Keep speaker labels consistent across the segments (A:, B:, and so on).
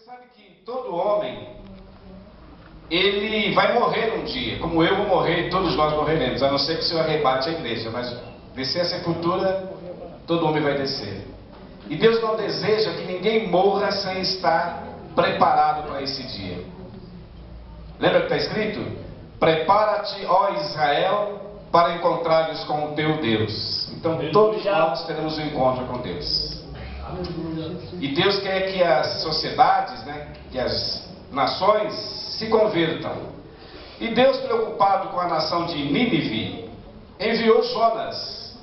A: sabe que todo homem, ele vai morrer um dia, como eu vou morrer, todos nós morreremos, a não ser que o Senhor arrebate a igreja, mas descer a sepultura, todo homem vai descer. E Deus não deseja que ninguém morra sem estar preparado para esse dia. Lembra que está escrito? Prepara-te, ó Israel, para encontrar-nos com o teu Deus. Então todos nós teremos um encontro com Deus. E Deus quer que as sociedades, que as nações se convertam. E Deus, preocupado com a nação de Nínive, enviou Jonas.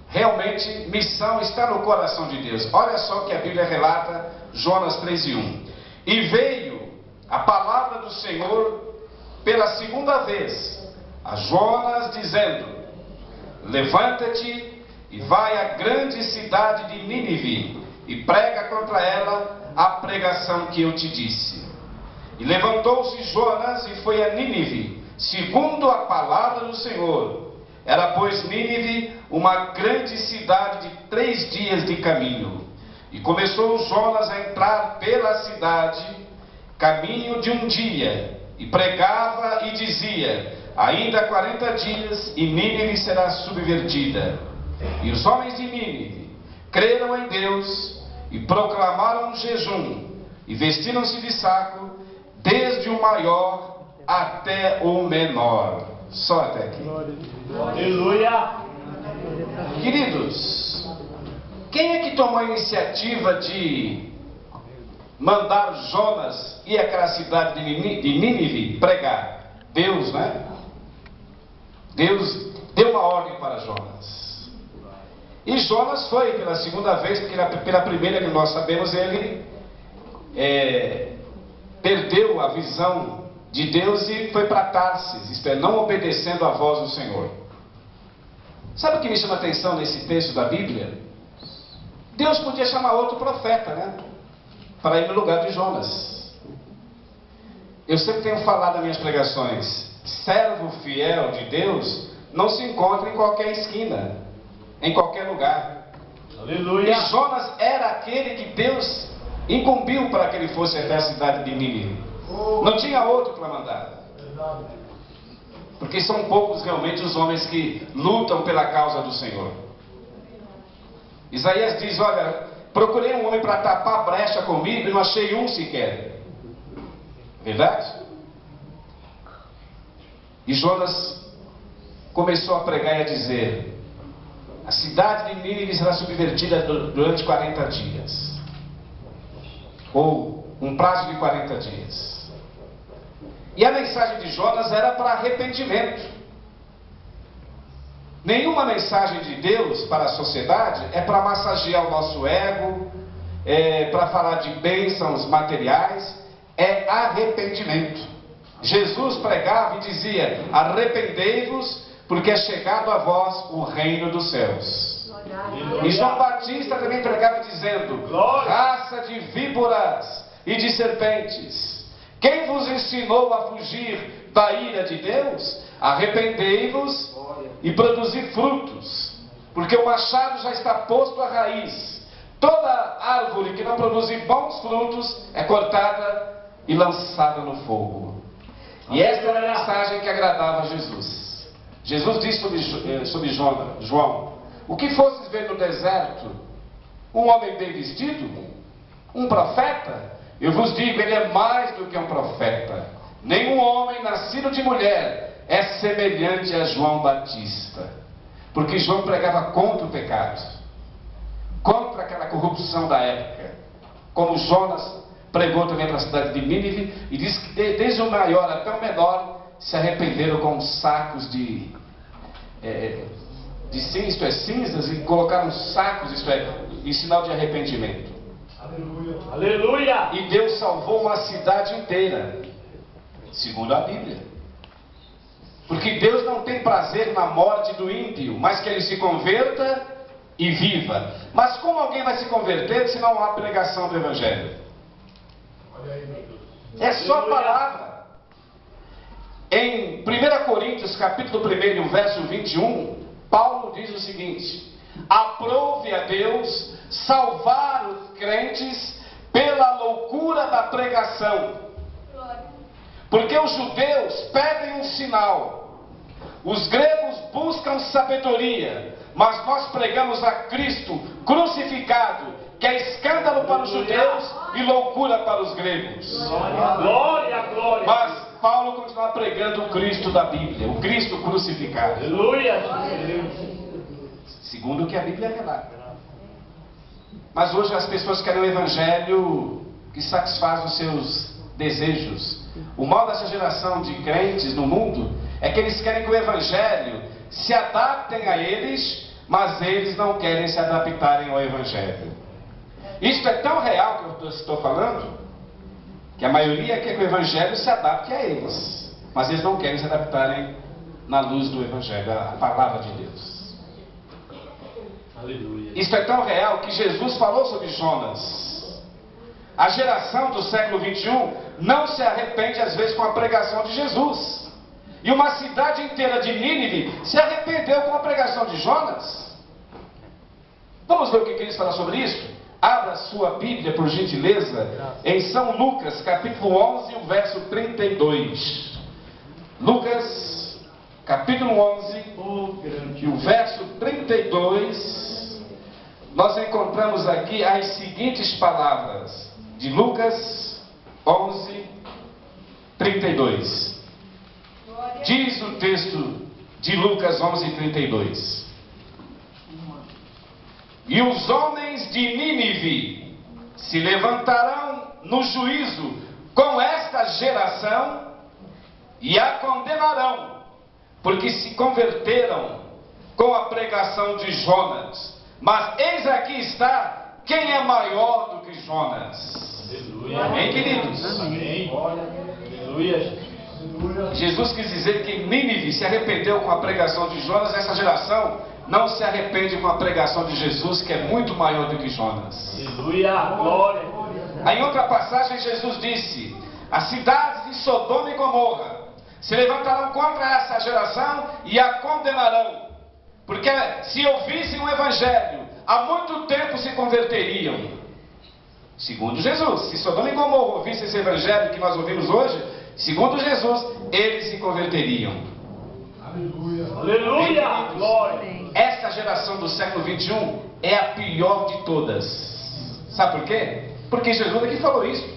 A: Realmente, missão está no coração de Deus. Olha só o que a Bíblia relata, Jonas 3:1. E veio a palavra do Senhor pela segunda vez a Jonas, dizendo: levanta-te e vai à grande cidade de Nínive e prega contra ela a pregação que eu te disse. E levantou-se Jonas e foi a Nínive, segundo a palavra do Senhor. Era, pois, Nínive uma grande cidade de 3 dias de caminho. E começou Jonas a entrar pela cidade, caminho de 1 dia, e pregava e dizia: ainda 40 dias e Nínive será subvertida. E os homens de Nínive creram em Deus e proclamaram um jejum e vestiram-se de saco, desde o maior até o menor. Só até aqui.
B: Aleluia!
A: Queridos, quem é que tomou a iniciativa de mandar Jonas ir àquela cidade de Nínive pregar? Deus, né? Deus deu uma ordem para Jonas. E Jonas foi pela segunda vez, porque pela primeira que nós sabemos, ele perdeu a visão de Deus e foi para Tarsis, isto é, não obedecendo à voz do Senhor. Sabe o que me chama a atenção nesse texto da Bíblia? Deus podia chamar outro profeta, para ir no lugar de Jonas. Eu sempre tenho falado nas minhas pregações: servo fiel de Deus não se encontra em qualquer esquina, em qualquer lugar.
B: Aleluia!
A: E Jonas era aquele que Deus incumbiu para que ele fosse até a cidade de Nínive. Não tinha outro para mandar. Porque são poucos realmente os homens que lutam pela causa do Senhor. Isaías diz: olha, procurei um homem para tapar a brecha comigo e não achei um sequer. Verdade? E Jonas começou a pregar e a dizer: a cidade de Nínive será subvertida durante 40 dias. Ou um prazo de 40 dias. E a mensagem de Jonas era para arrependimento. Nenhuma mensagem de Deus para a sociedade é para massagear o nosso ego, para falar de bênçãos materiais. É arrependimento. Jesus pregava e dizia: arrependei-vos, porque é chegado a vós o reino dos céus. E João Batista também pregava dizendo: raça de víboras e de serpentes, quem vos ensinou a fugir da ira de Deus? Arrependei-vos e produzi frutos, porque o machado já está posto à raiz. Toda árvore que não produzir bons frutos é cortada e lançada no fogo. E esta era a mensagem que agradava a Jesus. Jesus disse sobre João: o que fostes ver no deserto? Um homem bem vestido? Um profeta? Eu vos digo, ele é mais do que um profeta. Nenhum homem nascido de mulher é semelhante a João Batista. Porque João pregava contra o pecado, contra aquela corrupção da época. Como Jonas pregou também para a cidade de Nínive, e diz que desde o maior até o menor se arrependeram com sacos de cinzas, e colocaram sacos, em sinal de arrependimento.
B: Aleluia! Aleluia!
A: E Deus salvou uma cidade inteira, segundo a Bíblia. Porque Deus não tem prazer na morte do ímpio, mas que ele se converta e viva. Mas como alguém vai se converter se não há pregação do Evangelho? É só palavra. Em 1 Coríntios, capítulo 1, verso 21, Paulo diz o seguinte: aprove a Deus salvar os crentes pela loucura da pregação. Porque os judeus pedem um sinal, os gregos buscam sabedoria, mas nós pregamos a Cristo crucificado, que é escândalo para os judeus e loucura para os gregos.
B: Glória, glória.
A: Mas Paulo continua pregando o Cristo da Bíblia, o Cristo crucificado.
B: Aleluia.
A: Segundo o que a Bíblia relata. Mas hoje as pessoas querem um evangelho que satisfaz os seus desejos. O mal dessa geração de crentes no mundo é que eles querem que o evangelho se adaptem a eles, mas eles não querem se adaptarem ao evangelho. Isto é tão real que eu estou falando, que a maioria quer que o evangelho se adapte a eles, mas eles não querem se adaptarem na luz do evangelho, a palavra de Deus.
B: Aleluia.
A: Isto é tão real que Jesus falou sobre Jonas. A geração do século 21 não se arrepende às vezes com a pregação de Jesus. E uma cidade inteira de Nínive se arrependeu com a pregação de Jonas. Vamos ver o que eles falam sobre isso? Abra sua Bíblia, por gentileza, em São Lucas, capítulo 11, o verso 32. Lucas, capítulo 11, e o verso 32, nós encontramos aqui as seguintes palavras, de Lucas 11, 32. Diz o texto de Lucas 11, 32. E os homens de Nínive se levantarão no juízo com esta geração e a condenarão, porque se converteram com a pregação de Jonas. Mas eis aqui está quem é maior do que Jonas.
B: Aleluia.
A: Amém, queridos?
B: Amém. Aleluia.
A: Jesus quis dizer que Nínive se arrependeu com a pregação de Jonas. Essa geração não se arrepende com a pregação de Jesus, que é muito maior do que Jonas.
B: Aleluia. Glória.
A: Aí, em outra passagem, Jesus disse: as cidades de Sodoma e Gomorra se levantarão contra essa geração e a condenarão, porque se ouvissem o evangelho, há muito tempo se converteriam. Segundo Jesus, se Sodoma e Gomorra ouvissem esse evangelho que nós ouvimos hoje, segundo Jesus, eles se converteriam.
B: Aleluia. Aleluia. Glória.
A: Esta geração do século 21 é a pior de todas. Sabe por quê? Porque Jesus aqui falou isso.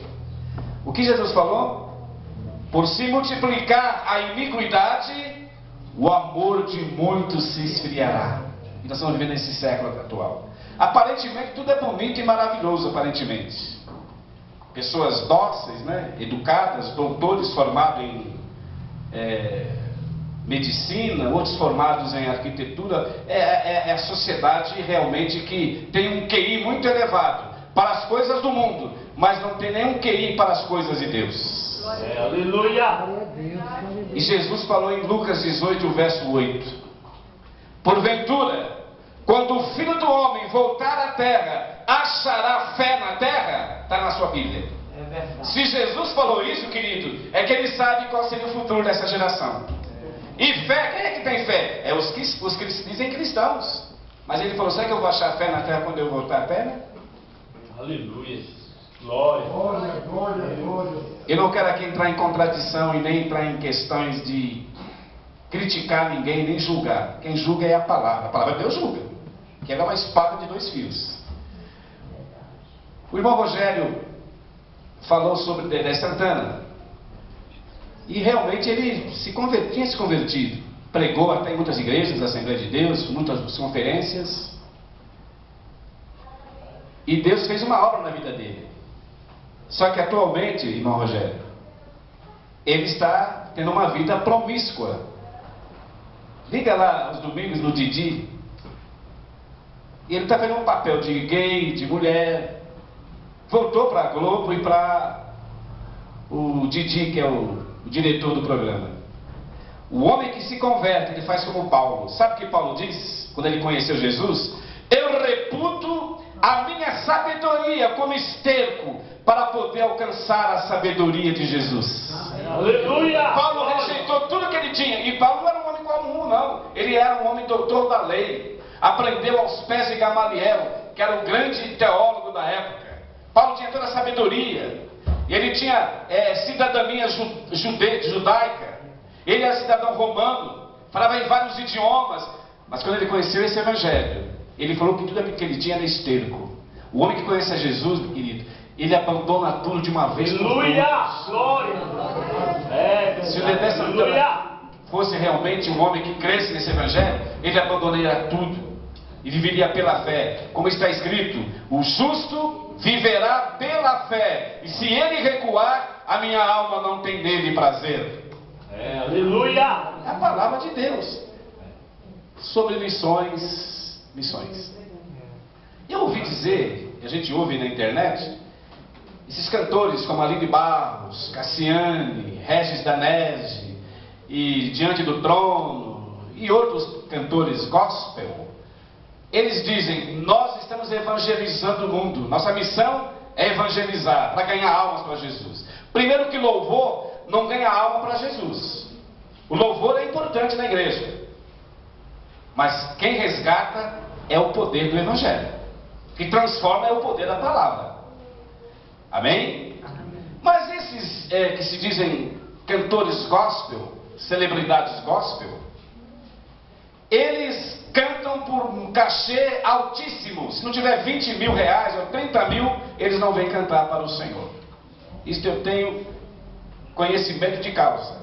A: O que Jesus falou? Por se multiplicar a iniquidade, o amor de muitos se esfriará. E nós estamos vivendo nesse século atual. Aparentemente tudo é bonito e maravilhoso, aparentemente. Pessoas dóceis, né? Educadas, doutores formados em medicina, outros formados em arquitetura. É a sociedade realmente que tem um QI muito elevado para as coisas do mundo, mas não tem nenhum QI para as coisas de Deus.
B: Aleluia.
A: E Jesus falou em Lucas 18, verso 8: porventura, quando o Filho do Homem voltar à terra, achará fé na terra? Está na sua Bíblia. Se Jesus falou isso, querido, é que ele sabe qual seria o futuro dessa geração. E fé, quem é que tem fé? É os que se dizem cristãos. Mas ele falou: será que eu vou achar fé na terra quando eu voltar à terra?
B: Aleluia. Glória.
C: Glória, glória, glória.
A: Eu não quero aqui entrar em contradição e nem entrar em questões de criticar ninguém, nem julgar. Quem julga é a palavra de Deus julga, que ela é uma espada de dois fios. O irmão Rogério falou sobre Dedé Santana, e realmente ele tinha se convertido, pregou até em muitas igrejas da Assembleia de Deus, muitas conferências, e Deus fez uma obra na vida dele. Só que atualmente, irmão Rogério, ele está tendo uma vida promíscua. Liga lá os domingos no Didi, e ele está fazendo um papel de gay, de mulher. Voltou para a Globo e para o Didi, que é o diretor do programa. O homem que se converte, ele faz como Paulo. Sabe o que Paulo diz quando ele conheceu Jesus? Eu reputo a minha sabedoria como esterco para poder alcançar a sabedoria de Jesus.
B: Aleluia.
A: Paulo rejeitou tudo que ele tinha. E Paulo não era um homem comum, não. Ele era um homem doutor da lei. Aprendeu aos pés de Gamaliel, que era o grande teólogo da época. Paulo tinha toda a sabedoria. E ele tinha cidadania judaica, ele era cidadão romano, falava em vários idiomas, mas quando ele conheceu esse evangelho, ele falou que tudo que ele tinha era esterco. O homem que conhece a Jesus, meu querido, ele abandona tudo de uma vez por todas.
B: Aleluia! Glória!
A: Se o Dedé Santana fosse realmente um homem que cresce nesse evangelho, ele abandonaria tudo e viveria pela fé. Como está escrito, o justo viverá pela fé, e se ele recuar, a minha alma não tem nele prazer.
B: Aleluia!
A: É a palavra de Deus sobre missões. Eu ouvi dizer, a gente ouve na internet, esses cantores como Aline Barros, Cassiane, Regis Danese e Diante do Trono e outros cantores gospel, eles dizem: nós estamos evangelizando o mundo, nossa missão é evangelizar, para ganhar almas para Jesus. Primeiro que louvor não ganha alma para Jesus. O louvor é importante na igreja, mas quem resgata é o poder do evangelho, que transforma é o poder da palavra. Amém? Mas esses que se dizem cantores gospel, celebridades gospel, eles cantam por um cachê altíssimo. Se não tiver 20 mil reais ou 30 mil, eles não vêm cantar para o Senhor. Isso eu tenho conhecimento de causa.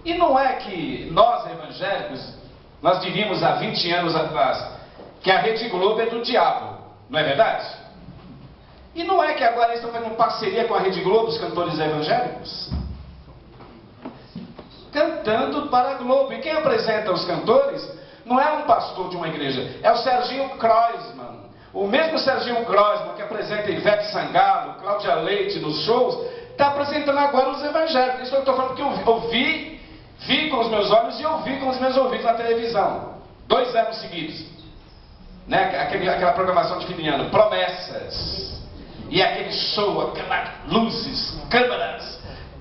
A: E não é que nós evangélicos, nós diríamos há 20 anos atrás que a Rede Globo é do diabo, não é verdade? E não é que agora eles estão fazendo parceria com a Rede Globo, os cantores evangélicos? Cantando para a Globo. E quem apresenta os cantores não é um pastor de uma igreja, é o Serginho Kroismann. O mesmo Serginho Kroismann que apresenta Ivete Sangalo, Cláudia Leite nos shows, está apresentando agora os evangélicos. Isso eu estou falando porque eu vi com os meus olhos e ouvi com os meus ouvidos na televisão. 2 anos seguidos. Né? Aquela programação de fim de ano, promessas. E aquele show, aquelas luzes, câmeras.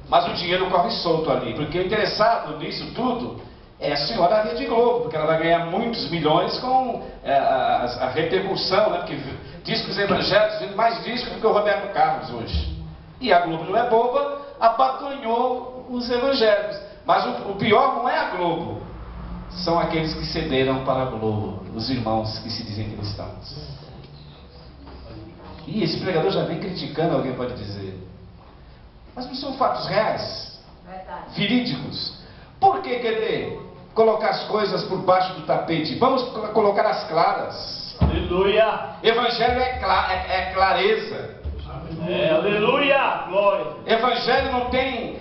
A: Mas o dinheiro corre solto ali, porque o interessado nisso tudo é a senhora Rede Globo, porque ela vai ganhar muitos milhões com a repercussão, né? Porque discos evangélicos vendem mais discos do que o Roberto Carlos hoje. E a Globo não é boba, abacanhou os evangélicos. Mas o pior não é a Globo, são aqueles que cederam para a Globo, os irmãos que se dizem cristãos. E esse pregador já vem criticando, alguém pode dizer. Mas não são fatos reais, verídicos. Por que querer colocar as coisas por baixo do tapete? Vamos colocar as claras.
B: Aleluia!
A: Evangelho é clareza.
B: Aleluia! Glória!
A: Evangelho não tem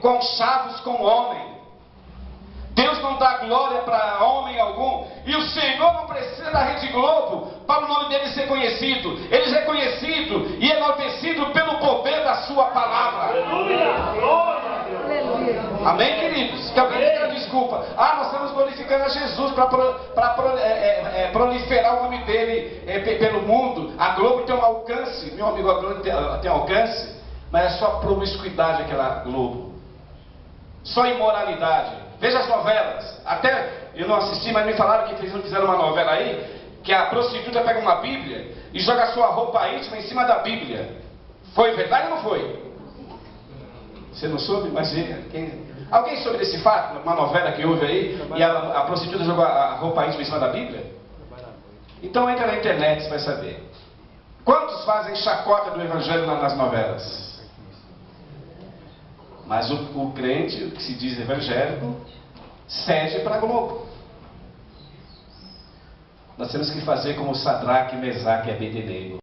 A: conchavos com homem. Deus não dá glória para homem algum. E o Senhor não precisa da Rede Globo para o nome dele ser conhecido. Ele é conhecido e enaltecido pelo poder da sua palavra.
B: Aleluia! Glória!
A: Amém, queridos? Que alguém tenha desculpa. Nós estamos glorificando a Jesus para proliferar o nome dele pelo mundo. A Globo tem um alcance. Meu amigo, a Globo tem alcance, mas é só promiscuidade aquela Globo. Só imoralidade. Veja as novelas. Até eu não assisti, mas me falaram que fizeram uma novela aí, que a prostituta pega uma Bíblia e joga a sua roupa íntima em cima da Bíblia. Foi verdade ou não foi? Você não soube? Imagina. Alguém soube desse fato? Uma novela que houve aí, e a prostituta jogou a roupa íntima em cima da Bíblia? Então entra na internet, você vai saber. Quantos fazem chacota do Evangelho nas novelas? Mas o crente, o que se diz evangélico, cede para a Globo. Nós temos que fazer como Sadraque, Mesaque e Abednego.